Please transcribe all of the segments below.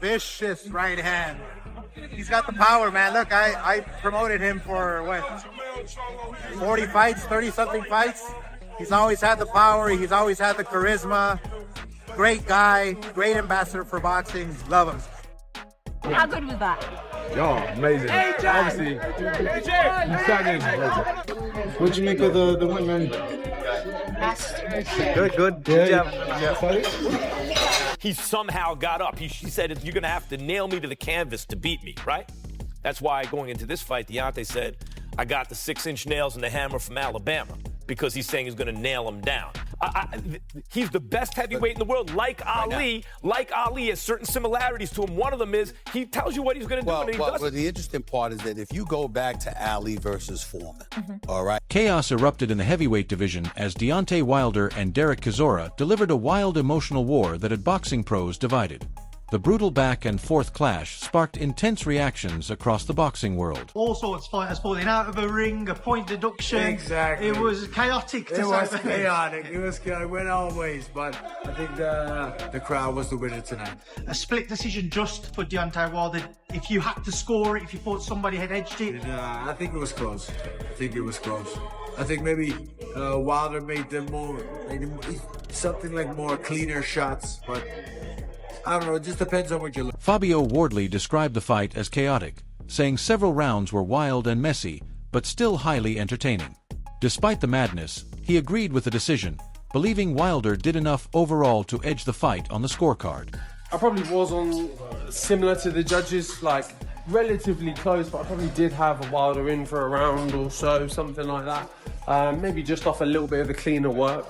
vicious right hand. He's got the power, man. Look, I promoted him for, what, 40 fights, 30-something fights. He's always had the power. He's always had the charisma. Great guy, great ambassador for boxing. Love him. How good was that? Yo, amazing. Obviously, What do you make of the women? Good. He somehow got up. He said, you're going to have to nail me to the canvas to beat me, right? That's why going into this fight, Deontay said, I got the 6-inch nails and the hammer from Alabama, because he's saying he's going to nail him down. He's the best heavyweight in the world, like Ali. Like Ali has certain similarities to him. One of them is he tells you what he's going to do, and he does it. The interesting part is that if you go back to Ali versus Foreman, all right? Chaos erupted in the heavyweight division as Deontay Wilder and Derek Chisora delivered a wild emotional war that had boxing pros divided. The brutal back and forth clash sparked intense reactions across the boxing world. All sorts of fighters falling out of a ring, a point deduction. Exactly. It was chaotic. It was chaotic. It went all ways, but I think the crowd was the winner tonight. A split decision just for Deontay Wilder. If you had to score it, if you thought somebody had edged it. I think it was close. I think maybe Wilder made something like more cleaner shots, but I don't know, it just depends on what you look. Fabio Wardley described the fight as chaotic, saying several rounds were wild and messy, but still highly entertaining. Despite the madness, he agreed with the decision, believing Wilder did enough overall to edge the fight on the scorecard. I probably was on similar to the judges, like relatively close, but I probably did have a Wilder in for a round or so, something like that. Maybe just off a little bit of the cleaner work.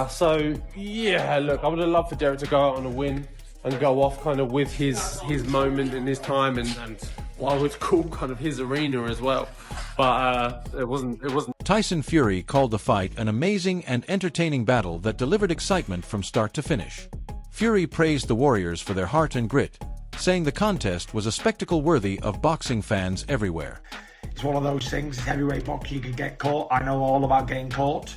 So yeah, look, I would have loved for Derek to go out on a win and go off kind of with his moment and his time and what I would call kind of his arena as well. But it wasn't. Tyson Fury called the fight an amazing and entertaining battle that delivered excitement from start to finish. Fury praised the Warriors for their heart and grit, saying the contest was a spectacle worthy of boxing fans everywhere. It's one of those things, it's heavyweight boxing, you can get caught. I know all about getting caught.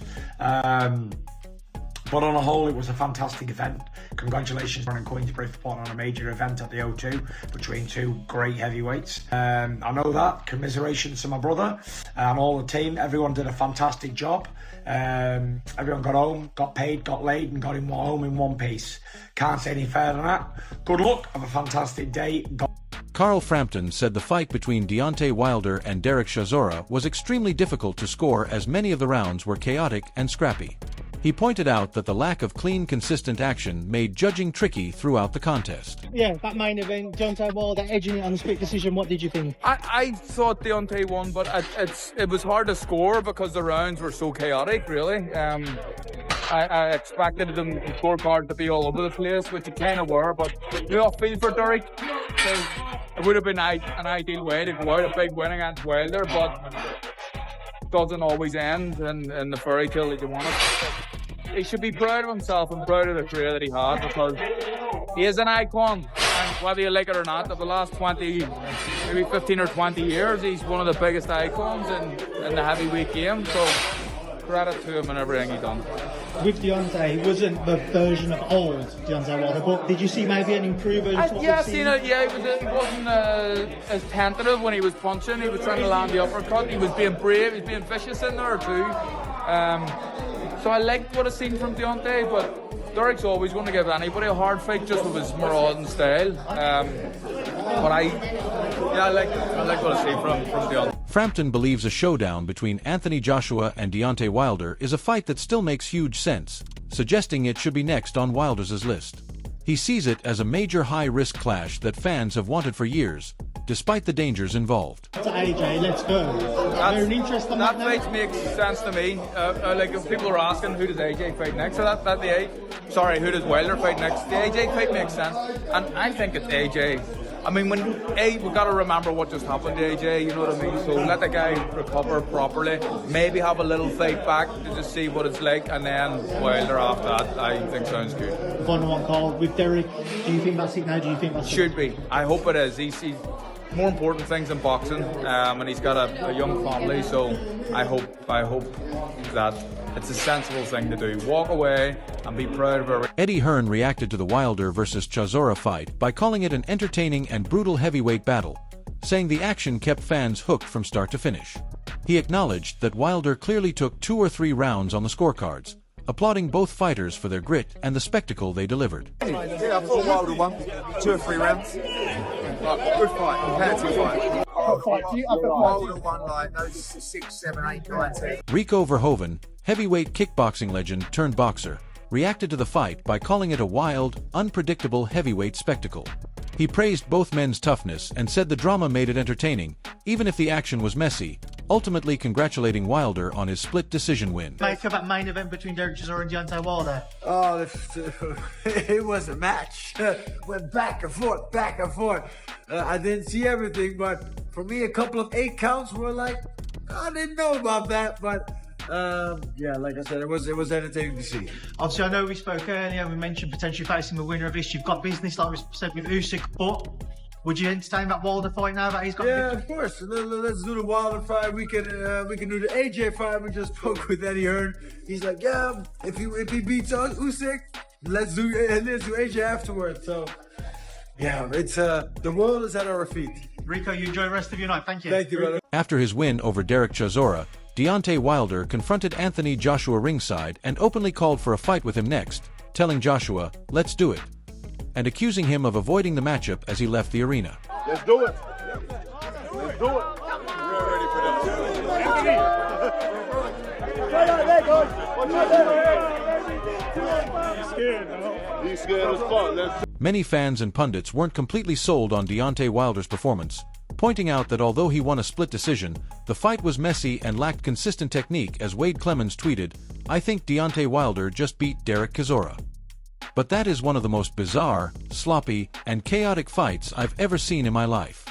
But on a whole, it was a fantastic event. Congratulations on Queensbury for putting on a major event at the O2 between two great heavyweights. I know that. Commiserations to my brother and all the team. Everyone did a fantastic job. Everyone got home, got paid, got laid, and got home in one piece. Can't say any fairer than that. Good luck. Have a fantastic day. Carl Frampton said the fight between Deontay Wilder and Derek Chisora was extremely difficult to score as many of the rounds were chaotic and scrappy. He pointed out that the lack of clean, consistent action made judging tricky throughout the contest. Yeah, that main event, Deontay Wilder edging it on the split decision. What did you think? I thought Deontay won, but it was hard to score because the rounds were so chaotic, really. I expected them, the scorecard, to be all over the place, which it kind of were, but we all feel for Derek. It would have been an ideal way to go out a big win against Wilder, but it doesn't always end in the fairy tale that you want it. He should be proud of himself and proud of the career that he had, because he is an icon, and whether you like it or not, of the last 20, maybe 15 or 20 years, he's one of the biggest icons in the heavyweight game, so credit to him and everything he done. With Deontay, he wasn't the version of old Deontay Wilder, but did you see maybe an improvement? Yeah, I've seen it. Yeah, he wasn't as tentative when he was punching. He was trying to land the uppercut. He was being brave. He was being vicious in there too. So I liked what I've seen from Deontay, but Derek's always going to give anybody a hard fight just with his marauding style. But I like what I see from Deontay. Frampton believes a showdown between Anthony Joshua and Deontay Wilder is a fight that still makes huge sense, suggesting it should be next on Wilder's list. He sees it as a major high-risk clash that fans have wanted for years, despite the dangers involved. To AJ, let's go. That fight makes sense to me. Like if people are asking who does AJ fight next, so who does Wilder fight next? The AJ fight makes sense, and I think it's AJ. I mean, we've got to remember what just happened to AJ, you know what I mean? So let the guy recover properly, maybe have a little fight back to just see what it's like, and then Wilder after that, I think sounds good. Final one, Carl, with Derek, do you think that's it now? Do you think that's Should be. I hope it is. He's more important things in boxing, and he's got a young family, so I hope that it's a sensible thing to do. Walk away and be proud of our... Eddie Hearn reacted to the Wilder versus Chisora fight by calling it an entertaining and brutal heavyweight battle, saying the action kept fans hooked from start to finish. He acknowledged that Wilder clearly took 2 or 3 rounds on the scorecards, applauding both fighters for their grit and the spectacle they delivered. Yeah, I thought Wilder won 2 or 3 rounds. Good fight, competitive fight. Wilder won like those 6, 7, 8 nights. Rico Verhoeven, heavyweight kickboxing legend turned boxer, reacted to the fight by calling it a wild, unpredictable heavyweight spectacle. He praised both men's toughness and said the drama made it entertaining, even if the action was messy, ultimately congratulating Wilder on his split decision win. Mate, for that main event between Derek Chisora and Deontay Wilder. Oh, it was a match. Went back and forth, back and forth. I didn't see everything, but for me, a couple of 8 counts were like, I didn't know about that, but yeah, like I said, it was entertaining to see. Obviously, I know we spoke earlier, we mentioned potentially facing the winner of this. You've got business, like we said, with Usyk, but would you entertain that Wilder fight now that he's got? Yeah, of course. Let's do the Wilder fight. We can do the AJ fight. We just spoke with Eddie Hearn. He's like, yeah, if he beats Usyk, let's do AJ afterwards. So yeah, it's the world is at our feet. Rico, you enjoy the rest of your night. Thank you. Thank you, brother. After his win over Derek Chisora, Deontay Wilder confronted Anthony Joshua ringside and openly called for a fight with him next, telling Joshua, "Let's do it," and accusing him of avoiding the matchup as he left the arena. Let's do it. Let's do it. We're ready for that. He's scared as fuck. Many fans and pundits weren't completely sold on Deontay Wilder's performance, pointing out that although he won a split decision, the fight was messy and lacked consistent technique. As Wade Clemens tweeted, "I think Deontay Wilder just beat Derek Chisora. But that is one of the most bizarre, sloppy, and chaotic fights I've ever seen in my life."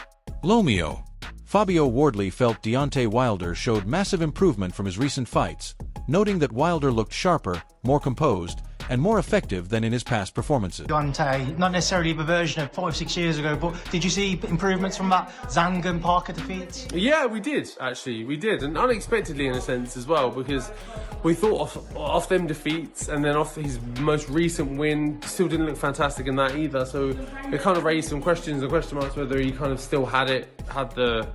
Lomeo. Fabio Wardley felt Deontay Wilder showed massive improvement from his recent fights, noting that Wilder looked sharper, more composed, and more effective than in his past performances. Deontay, not necessarily the version of 5-6 years ago, but did you see improvements from that Zangan Parker defeat? Yeah, we did, actually. We did, and unexpectedly in a sense as well, because we thought off them defeats, and then off his most recent win, still didn't look fantastic in that either, so it kind of raised some questions and question marks whether he kind of still had the...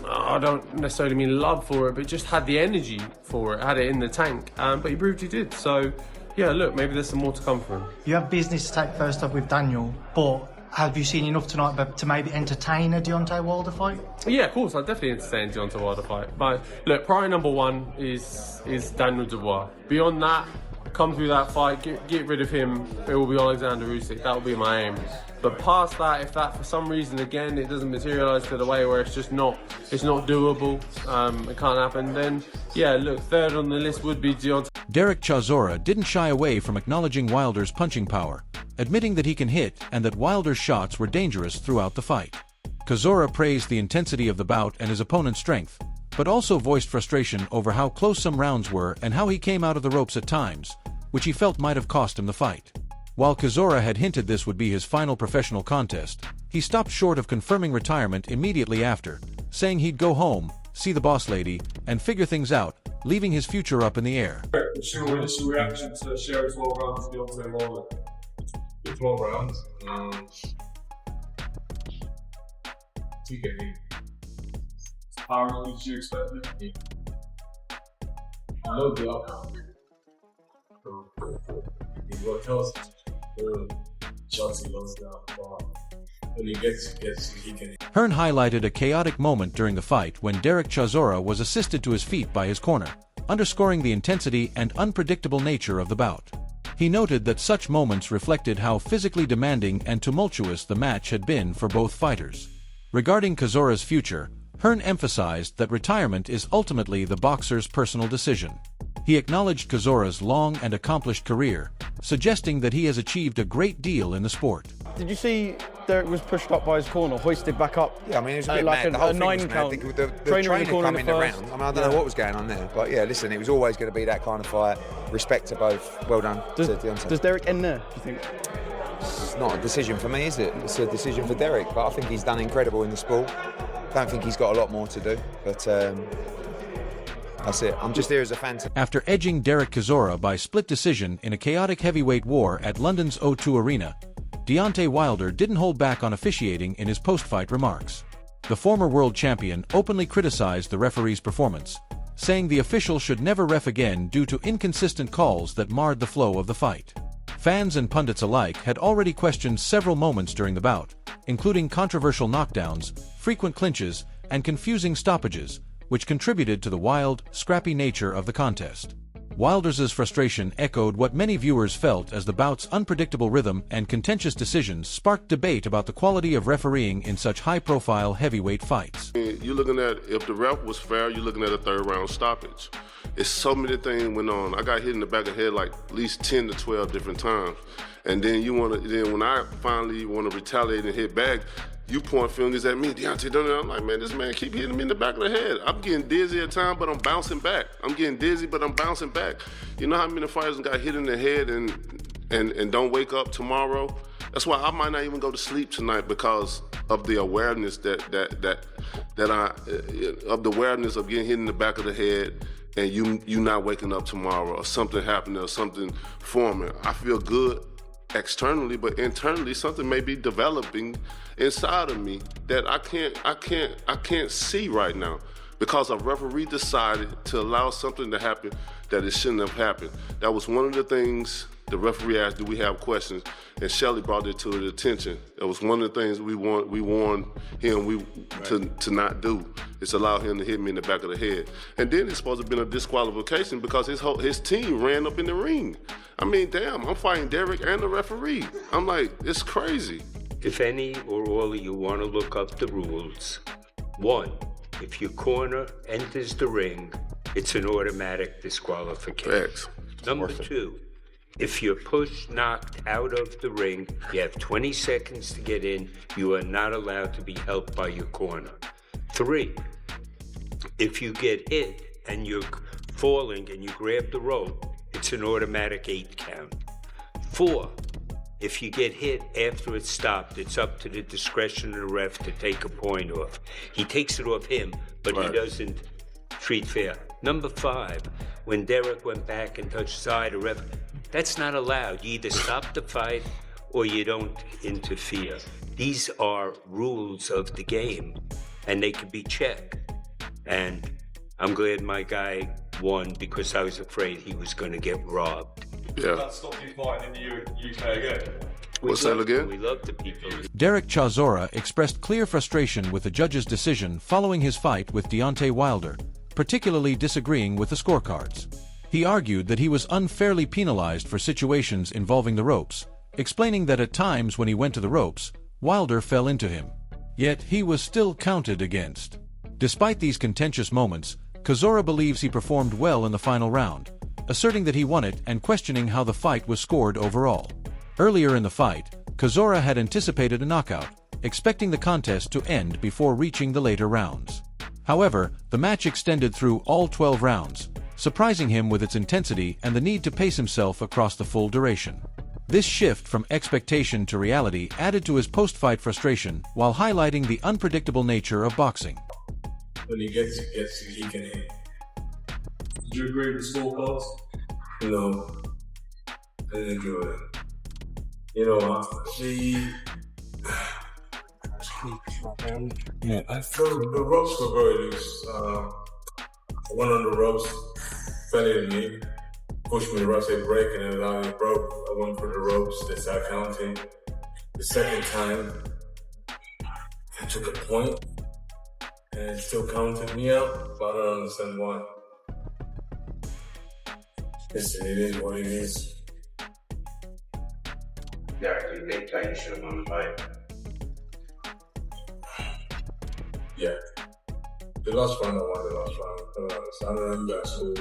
I don't necessarily mean love for it, but just had the energy for it, had it in the tank, but he proved he did, so... Yeah, look, maybe there's some more to come for him. You have business to take first up with Daniel, but have you seen enough tonight to maybe entertain a Deontay Wilder fight? Yeah, of course, I'd definitely entertain a Deontay Wilder fight. But look, priority number 1 is Daniel Dubois. Beyond that, come through that fight, get rid of him, it will be Alexander Usyk. That will be my aim. But past that, if that for some reason again it doesn't materialise to the way where it's not doable, it can't happen, then yeah, look, third on the list would be Deontay. Derek Chisora didn't shy away from acknowledging Wilder's punching power, admitting that he can hit and that Wilder's shots were dangerous throughout the fight. Chisora praised the intensity of the bout and his opponent's strength, but also voiced frustration over how close some rounds were and how he came out of the ropes at times, which he felt might have cost him the fight. While Chisora had hinted this would be his final professional contest, he stopped short of confirming retirement immediately after, saying he'd go home, see the boss lady, and figure things out, leaving his future up in the air. What's your initial reaction to sharing 12 rounds with Deontay Wilder? 12 rounds? TK. How did you expect it? I know the outcome. What tells Chelsea loves that. When he gets, he can. Hearn highlighted a chaotic moment during the fight when Derek Chisora was assisted to his feet by his corner, underscoring the intensity and unpredictable nature of the bout. He noted that such moments reflected how physically demanding and tumultuous the match had been for both fighters. Regarding Chisora's future, Hearn emphasized that retirement is ultimately the boxer's personal decision. He acknowledged Chisora's long and accomplished career, suggesting that he has achieved a great deal in the sport. Did you see Derek was pushed up by his corner, hoisted back up? Yeah, I mean, it was a bit like mad. The whole a thing 9 was count. mad. The trainer coming around. I mean, I don't know what was going on there. But yeah, listen, it was always going to be that kind of fight. Respect to both. Well done to Deontay. Does Derek end there, do you think? It's not a decision for me, is it? It's a decision for Derek. But I think he's done incredible in the sport. Don't think he's got a lot more to do. But That's it. I'm just here as a fan. After edging Derek Chisora by split decision in a chaotic heavyweight war at London's O2 Arena, Deontay Wilder didn't hold back on officiating in his post-fight remarks. The former world champion openly criticized the referee's performance, saying the official should never ref again due to inconsistent calls that marred the flow of the fight. Fans and pundits alike had already questioned several moments during the bout, including controversial knockdowns, frequent clinches, and confusing stoppages, which contributed to the wild, scrappy nature of the contest. Wilder's frustration echoed what many viewers felt as the bout's unpredictable rhythm and contentious decisions sparked debate about the quality of refereeing in such high-profile heavyweight fights. You're looking at, if the ref was fair, you're looking at a third-round stoppage. It's so many things went on. I got hit in the back of the head like at least 10 to 12 different times. And then when I finally want to retaliate and hit back, you point fingers at me, Deontay, I'm like, man, this man keep hitting me in the back of the head. I'm getting dizzy at times, but I'm bouncing back. I'm getting dizzy, but I'm bouncing back. You know how many fighters got hit in the head and don't wake up tomorrow? That's why I might not even go to sleep tonight, because of the awareness of the awareness of getting hit in the back of the head and you not waking up tomorrow, or something happening, or something forming. I feel good externally, but internally something may be developing inside of me that I can't see right now, because a referee decided to allow something to happen that it shouldn't have happened. That was one of the things the referee asked, do we have questions? And Shelley brought it to his attention. It was one of the things we warned him to not do, is allow him to hit me in the back of the head. And then it's supposed to have been a disqualification because his team ran up in the ring. I mean, damn, I'm fighting Derek and the referee. I'm like, it's crazy. If any or all of you want to look up the rules, 1, if your corner enters the ring, it's an automatic disqualification. Number 2, if you're pushed, knocked out of the ring, you have 20 seconds to get in. You are not allowed to be helped by your corner. 3, if you get hit and you're falling and you grab the rope, it's an automatic 8 count. 4, if you get hit after it's stopped, it's up to the discretion of the ref to take a point off. He takes it off him, but he doesn't treat fair. Number 5, when Derek went back and touched side, the ref, that's not allowed. You either stop the fight or you don't interfere. These are rules of the game, and they can be checked. And I'm glad my guy won, because I was afraid he was going to get robbed. Yeah. That stopped you fighting in the UK again? What's that again? We love the people. Derek Chisora expressed clear frustration with the judge's decision following his fight with Deontay Wilder, particularly disagreeing with the scorecards. He argued that he was unfairly penalized for situations involving the ropes, explaining that at times when he went to the ropes, Wilder fell into him. Yet he was still counted against. Despite these contentious moments, Chisora believes he performed well in the final round, asserting that he won it and questioning how the fight was scored overall. Earlier in the fight, Chisora had anticipated a knockout, expecting the contest to end before reaching the later rounds. However, the match extended through all 12 rounds, surprising him with its intensity and the need to pace himself across the full duration. This shift from expectation to reality added to his post-fight frustration while highlighting the unpredictable nature of boxing. When he gets you, he can hit. Do you agree with the scorecards? No. I didn't enjoy that. You know, I felt the ropes were very loose. I went on the ropes, fell into me, pushed me to the ropes, they break, and then I broke. I went for the ropes, they started counting. The second time, I took a point, and it still counted me out, but I don't understand why. Listen, it is what it is. Yeah, they tell you should have won the fight. Yeah. The last round, I won the last round. I don't remember that score.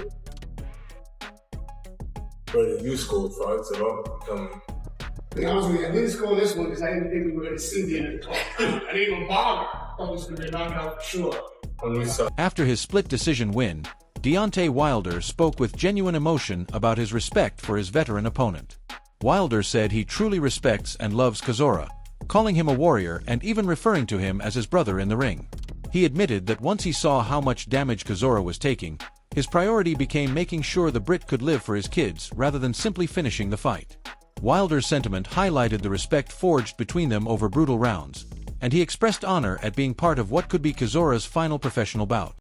But you scored fights a lot. To be honest with you, I didn't score this one because I didn't think we were going to see the end of the talk. I didn't even bother. I thought it was going to be a knockout for sure. After his split decision win, Deontay Wilder spoke with genuine emotion about his respect for his veteran opponent. Wilder said he truly respects and loves Chisora, calling him a warrior and even referring to him as his brother in the ring. He admitted that once he saw how much damage Chisora was taking, His priority became making sure the Brit could live for his kids rather than simply finishing the fight. Wilder's sentiment highlighted the respect forged between them over brutal rounds, and he expressed honor at being part of what could be Chisora's final professional bout.